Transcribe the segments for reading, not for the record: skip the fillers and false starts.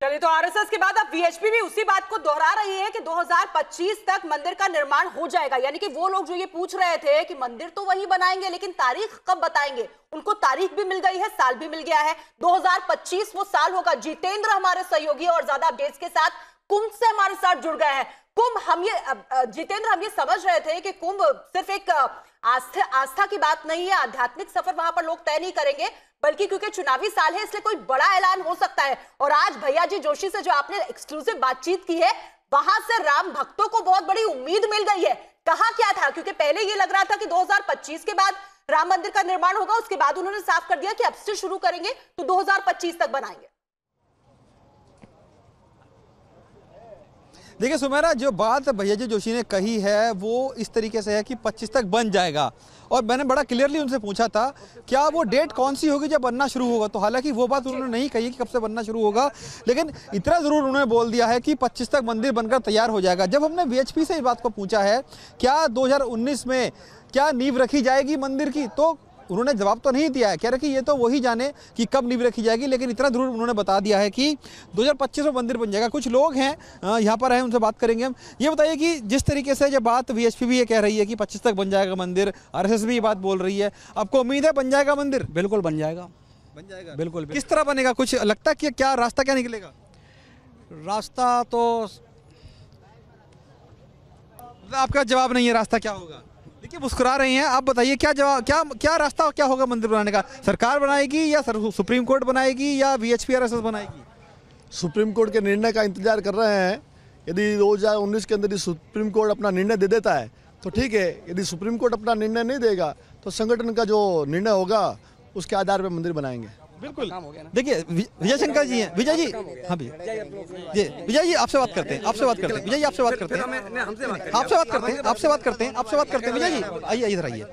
चलिए, तो आरएसएस के बाद अब वीएचपी भी उसी बात को दोहरा रही है कि 2025 तक मंदिर का निर्माण हो जाएगा। यानी कि वो लोग जो ये पूछ रहे थे कि मंदिर तो वही बनाएंगे लेकिन तारीख कब बताएंगे, उनको तारीख भी मिल गई है, साल भी मिल गया है। 2025 वो साल होगा। जितेंद्र हमारे सहयोगी और ज्यादा अपडेट्स के साथ कुंभ से हमारे साथ जुड़ गए हैं। कुंभ, जितेंद्र, हम ये समझ रहे थे कि कुंभ सिर्फ एक आस्था की बात नहीं है, आध्यात्मिक सफर वहां पर लोग तय नहीं करेंगे, बल्कि क्योंकि चुनावी साल है इसलिए कोई बड़ा ऐलान हो सकता है। और आज भैया जी जोशी से जो आपने एक्सक्लूसिव बातचीत की है, वहां से राम भक्तों को बहुत बड़ी उम्मीद मिल गई है। कहा क्या था, क्योंकि पहले ये लग रहा था कि 2025 के बाद राम मंदिर का निर्माण होगा, उसके बाद उन्होंने साफ कर दिया कि अब से शुरू करेंगे तो 2025 तक बनाएंगे। देखिए सुमेरा, जो बात भैया जी जोशी ने कही है वो इस तरीके से है कि 25 तक बन जाएगा। और मैंने बड़ा क्लियरली उनसे पूछा था क्या वो डेट कौन सी होगी जब बनना शुरू होगा, तो हालांकि वो बात उन्होंने नहीं कही कि कब से बनना शुरू होगा, लेकिन इतना ज़रूर उन्होंने बोल दिया है कि 25 तक मंदिर बनकर तैयार हो जाएगा। जब हमने वीएचपी से इस बात को पूछा है क्या 2019 में क्या नींव रखी जाएगी मंदिर की, तो उन्होंने जवाब तो नहीं दिया है। कह रहे कि ये तो वही जाने कि कब नींव रखी जाएगी, लेकिन इतना जरूर उन्होंने बता दिया है कि 2025 में मंदिर बन जाएगा। कुछ लोग हैं यहाँ पर हैं, उनसे बात करेंगे हम। ये बताइए कि जिस तरीके से जब बात वीएचपी भी ये कह रही है कि 25 तक बन जाएगा मंदिर, आरएसएस भी ये बात बोल रही है, आपको उम्मीद है बन जाएगा मंदिर? बिल्कुल बन जाएगा, बन जाएगा। बिल्कुल। किस तरह बनेगा, कुछ लगता है कि क्या रास्ता क्या निकलेगा? रास्ता तो आपका जवाब नहीं है, रास्ता क्या होगा? देखिए मुस्कुरा रही हैं, आप बताइए क्या जवाब, क्या रास्ता क्या होगा मंदिर बनाने का? सरकार बनाएगी या सुप्रीम कोर्ट बनाएगी या वीएचपी आरएसएस बनाएगी? सुप्रीम कोर्ट के निर्णय का इंतजार कर रहे हैं। यदि 2019 के अंदर सुप्रीम कोर्ट अपना निर्णय दे देता है तो ठीक है, यदि सुप्रीम कोर्ट अपना निर्णय नहीं देगा तो संगठन का जो निर्णय होगा उसके आधार पर मंदिर बनाएंगे। बिल्कुल। देखिए विजय शंकर जी हैं, विजय जी, हाँ भैया जी, विजय जी आपसे बात करते हैं, विजय जी आपसे बात करते हैं, विजय जी आइए इधर आइए।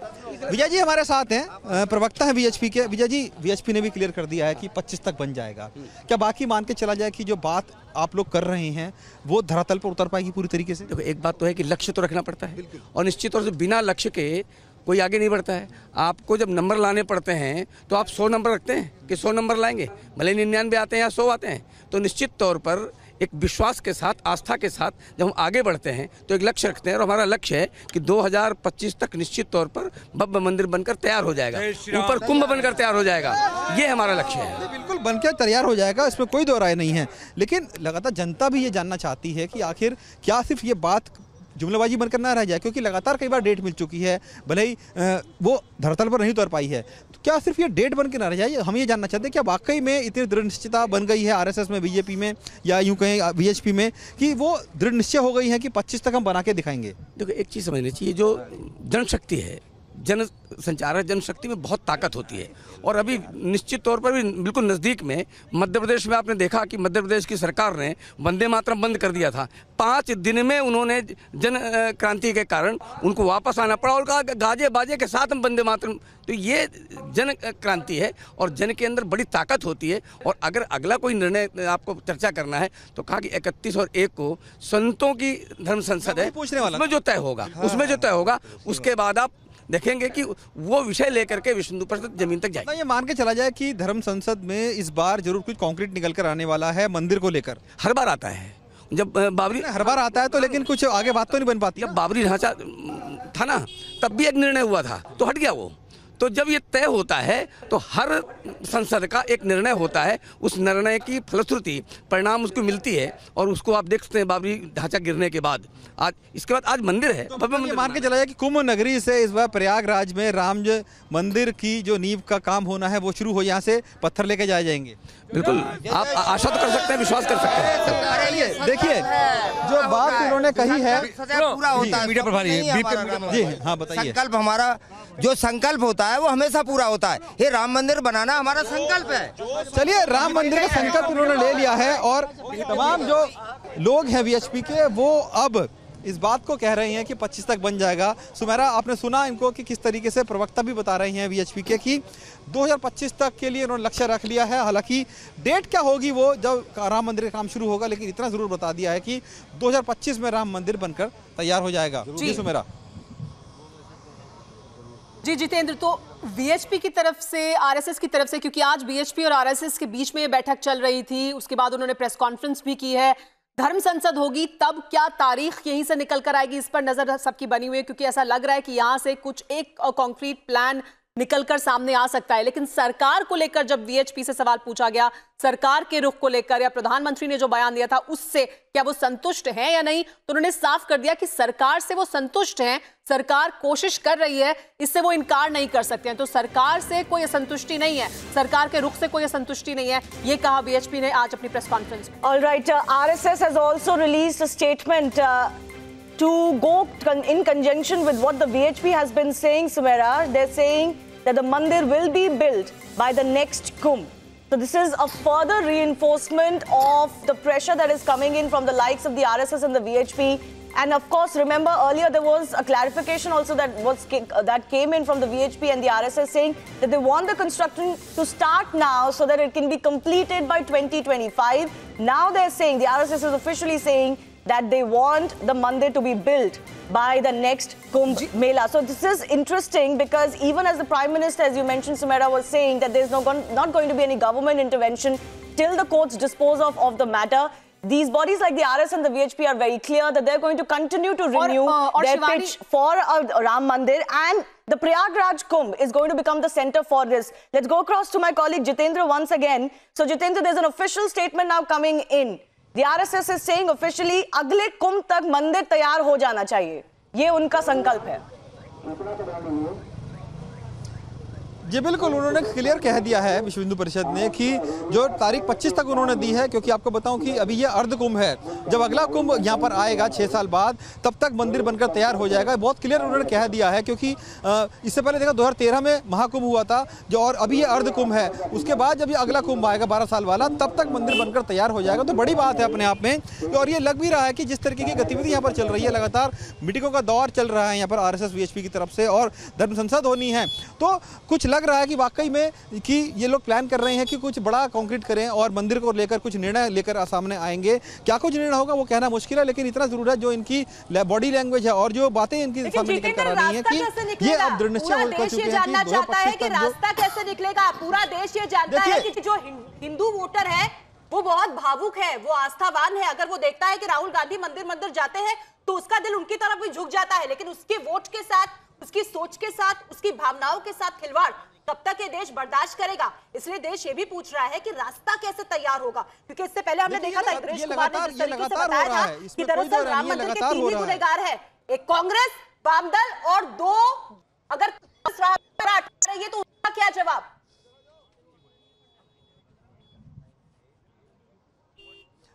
विजय जी हमारे साथ हैं, प्रवक्ता हैं वीएचपी के। विजय जी, वीएचपी ने भी क्लियर कर दिया है कि 25 तक बन जाएगा, क्या बाकी मान के चला जाए कि जो बात आप लोग कर रहे हैं वो धरातल पर उतर पाएगी पूरी तरीके से? देखो, एक बात तो है कि लक्ष्य तो रखना पड़ता है और निश्चित तौर से बिना लक्ष्य के कोई आगे नहीं बढ़ता है। आपको जब नंबर लाने पड़ते हैं तो आप 100 नंबर रखते हैं कि 100 नंबर लाएंगे, भले 99 आते हैं या 100 आते हैं। तो निश्चित तौर पर एक विश्वास के साथ, आस्था के साथ जब हम आगे बढ़ते हैं तो एक लक्ष्य रखते हैं और हमारा लक्ष्य है कि 2025 तक निश्चित तौर पर भव्य मंदिर बनकर तैयार हो जाएगा, ऊपर कुंभ बनकर तैयार हो जाएगा। ये हमारा लक्ष्य है। बिल्कुल बनकर तैयार हो जाएगा, इसमें कोई दो राय नहीं है। लेकिन लगातार जनता भी ये जानना चाहती है कि आखिर क्या सिर्फ ये बात जुमलाबाजी बनकर ना रह जाए, क्योंकि लगातार कई बार डेट मिल चुकी है, भले ही वो धरातल पर नहीं उतर पाई है, तो क्या सिर्फ ये डेट बन के ना रह जाए? हम ये जानना चाहते हैं क्या वाकई में इतनी दृढ़ निश्चितता बन गई है आरएसएस में, बीजेपी में या यूं कहें वीएचपी में कि वो दृढ़ निश्चय हो गई है कि 25 तक हम बना के दिखाएंगे? देखो, एक चीज़ समझनी चाहिए, जो जनशक्ति है, जन संचार है, जनशक्ति में बहुत ताकत होती है। और अभी निश्चित तौर पर भी बिल्कुल नज़दीक में मध्य प्रदेश में आपने देखा कि मध्य प्रदेश की सरकार ने वंदे मातरम बंद कर दिया था। 5 दिन में उन्होंने जन क्रांति के कारण उनको वापस आना पड़ा और कहा गाजे बाजे के साथ हम वंदे मातरम। तो ये जन क्रांति है और जन के अंदर बड़ी ताकत होती है। और अगर अगला कोई निर्णय आपको चर्चा करना है तो कहा कि 31 और 1 को संतों की धर्म संसद है, उसमें जो तय होगा उसके बाद आप देखेंगे कि वो विषय लेकर के विष्णु परिषद जमीन तक जाएगी। ये मान के चला जाए कि धर्म संसद में इस बार जरूर कुछ कॉन्क्रीट निकल कर आने वाला है मंदिर को लेकर। हर बार आता है, जब बाबरी हर बार आता है तो, लेकिन कुछ आगे बात तो नहीं बन पाती। जब बाबरी ढांचा था ना, तब भी एक निर्णय हुआ था तो हट गया वो। तो जब ये तय होता है तो हर संसद का एक निर्णय होता है, उस निर्णय की फलश्रुति परिणाम उसको मिलती है और उसको आप देख सकते हैं बाबरी ढांचा गिरने के बाद आज, इसके बाद आज मंदिर है। तो ये मान के चला जाए कि कुंभ नगरी से इस बार प्रयागराज में राम मंदिर की जो नींव का काम होना है वो शुरू हो, यहाँ से पत्थर लेके जाए जाएंगे। बिल्कुल, आप आशा तो कर सकते हैं, विश्वास कर सकते हैं। देखिए जो बात उन्होंने कही है पूरा होता है, मीडिया प्रभारी जी हाँ बताइए। संकल्प, हमारा जो संकल्प होता है वो हमेशा पूरा होता है। ये राम मंदिर बनाना हमारा संकल्प है। चलिए, राम मंदिर का संकल्प उन्होंने ले लिया है और तमाम जो लोग हैं वीएचपी के वो अब इस बात को कह रहे हैं कि 25 तक बन जाएगा। सुमेरा, आपने सुना इनको कि किस तरीके से प्रवक्ता भी बता रहे हैं वीएचपी के कि 2025 तक के लिए उन्होंने लक्ष्य रख लिया है। हालांकि डेट क्या होगी वो जब राम मंदिर का काम शुरू होगा, लेकिन इतना जरूर बता दिया है कि 2025 में राम मंदिर बनकर तैयार हो जाएगा। जी सुमेरा। जी जितेंद्र, तो वीएचपी की तरफ से, आरएसएस की तरफ से, क्योंकि आज बीएचपी और आरएसएस के बीच में ये बैठक चल रही थी, उसके बाद उन्होंने प्रेस कॉन्फ्रेंस भी की है, धर्म संसद होगी, तब क्या तारीख यहीं से निकल कर आएगी, इस पर नजर सबकी बनी हुई है, क्योंकि ऐसा लग रहा है कि यहां से कुछ एक कॉन्क्रीट प्लान निकलकर सामने आ सकता है। लेकिन सरकार को लेकर जब वीएचपी से सवाल पूछा गया, सरकार के रुख को लेकर या प्रधानमंत्री ने जो बयान दिया था उससे क्या वो संतुष्ट हैं या नहीं, तो उन्होंने साफ कर दिया कि सरकार से वो संतुष्ट हैं, सरकार कोशिश कर रही है, इससे वो इनकार नहीं कर सकते हैं। तो सरकार से कोई असंतुष्टि नहीं है, सरकार के रुख से कोई असंतुष्टि नहीं है, ये कहा वीएचपी ने आज अपनी प्रेस कॉन्फ्रेंस में। Alright, RSS has also released a statement to go in conjunction with what the VHP has been saying, Sumaira. They're saying that the mandir will be built by the next Kumbh. So this is a further reinforcement of the pressure that is coming in from the likes of the RSS and the VHP. And of course, remember earlier there was a clarification also that came in from the VHP and the RSS saying that they want the construction to start now so that it can be completed by 2025. Now they're saying, the RSS is officially saying that they want the mandir to be built by the next Kumbh Mela. So this is interesting because even as the Prime Minister, as you mentioned, Sumaira, was saying that there's not going to be any government intervention till the courts dispose of the matter. These bodies like the RS and the VHP are very clear that they're going to continue to renew their pitch for a Ram Mandir, and the Prayagraj Kumbh is going to become the center for this. Let's go across to my colleague Jitendra once again. So Jitendra, there's an official statement now coming in. The RSS is saying officially अगले कुंभ तक मंदिर तैयार हो जाना चाहिए, ये उनका संकल्प है। जी बिल्कुल, उन्होंने क्लियर कह दिया है विश्व हिंदू परिषद ने कि जो तारीख 25 तक उन्होंने दी है, क्योंकि आपको बताऊं कि अभी ये अर्ध कुंभ है, जब अगला कुंभ यहाँ पर आएगा 6 साल बाद तब तक मंदिर बनकर तैयार हो जाएगा। बहुत क्लियर उन्होंने कह दिया है, क्योंकि इससे पहले देखा 2013 में महाकुंभ हुआ था जो, और अभी ये अर्ध कुंभ है, उसके बाद जब ये अगला कुंभ आएगा 12 साल वाला तब तक मंदिर बनकर तैयार हो जाएगा। तो बड़ी बात है अपने आप में, और ये लग भी रहा है कि जिस तरीके की गतिविधि यहाँ पर चल रही है, लगातार मीटिंगों का दौर चल रहा है यहाँ पर RSS VHP की तरफ से, और धर्म संसद होनी है, तो कुछ लग रहा है कि वाकई में कि ये लोग प्लान कर रहे हैं कि कुछ बड़ा कंक्रीट करें और मंदिर को लेकर कुछ निर्णय लेकर सामने आएंगे। क्या कुछ निर्णय होगा वो कहना मुश्किल है, लेकिन इतना जरूर है जो इनकी बॉडी लैंग्वेज है और जो बातें इनकी सामने निकल कर आ रही हैं कि ये अब दृढ़ निश्चय हो चुके हैं जानना चाहता है कि रास्ता कैसे निकलेगा। पूरा देश ये जानता है कि जो हिंदू वोटर है वो बहुत भावुक है, वो आस्थावान है। अगर वो देखता है कि राहुल गांधी मंदिर जाते हैं तो उसका दिल उनकी तरफ भी झुक जाता है, लेकिन उसके वोट के साथ, उसकी सोच के साथ, उसकी भावनाओं के साथ खिलवाड़ कब तक ये देश बर्दाश्त करेगा। इसलिए देश ये भी पूछ रहा है कि रास्ता कैसे तैयार होगा, क्योंकि इससे पहले हमने देखा था इंद्रेश कुमार ने जिस तरीके से बताया था कि दरअसल राम मंदिर के 3 ही गुनहगार है, एक कांग्रेस, वामदल और 2 अगर रही है तो उसका क्या जवाब।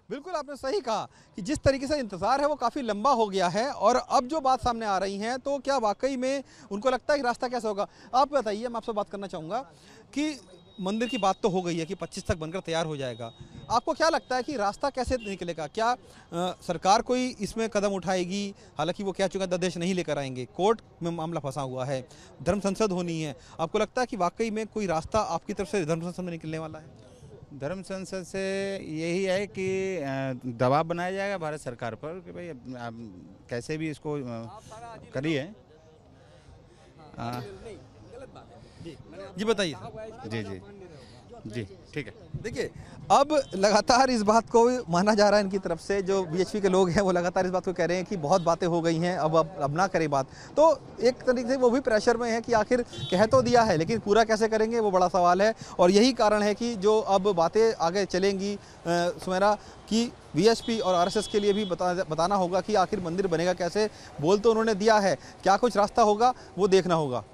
बिल्कुल आपने सही कहा कि जिस तरीके से इंतज़ार है वो काफ़ी लंबा हो गया है, और अब जो बात सामने आ रही है तो क्या वाकई में उनको लगता है कि रास्ता कैसे होगा। आप बताइए, मैं आपसे बात करना चाहूँगा कि मंदिर की बात तो हो गई है कि 25 तक बनकर तैयार हो जाएगा, आपको क्या लगता है कि रास्ता कैसे निकलेगा? क्या सरकार कोई इसमें कदम उठाएगी? हालांकि वो कह चुका है आदेश नहीं लेकर आएंगे, कोर्ट में मामला फंसा हुआ है, धर्म संसद होनी है। आपको लगता है कि वाकई में कोई रास्ता आपकी तरफ से धर्म संसद में निकलने वाला है? धर्म संसद से यही है कि दबाव बनाया जाएगा भारत सरकार पर कि भाई आप कैसे भी इसको करिए। जी बताइए। जी ठीक है। देखिए, अब लगातार इस बात को माना जा रहा है इनकी तरफ से, जो VHP के लोग हैं वो लगातार इस बात को कह रहे हैं कि बहुत बातें हो गई हैं, अब ना करें बात। तो एक तरीके से वो भी प्रेशर में है कि आखिर कह तो दिया है लेकिन पूरा कैसे करेंगे वो बड़ा सवाल है, और यही कारण है कि जो अब बातें आगे चलेंगी सुमेरा कि VHP और RSS के लिए भी बताना होगा कि आखिर मंदिर बनेगा कैसे। बोल तो उन्होंने दिया है, क्या कुछ रास्ता होगा वो देखना होगा।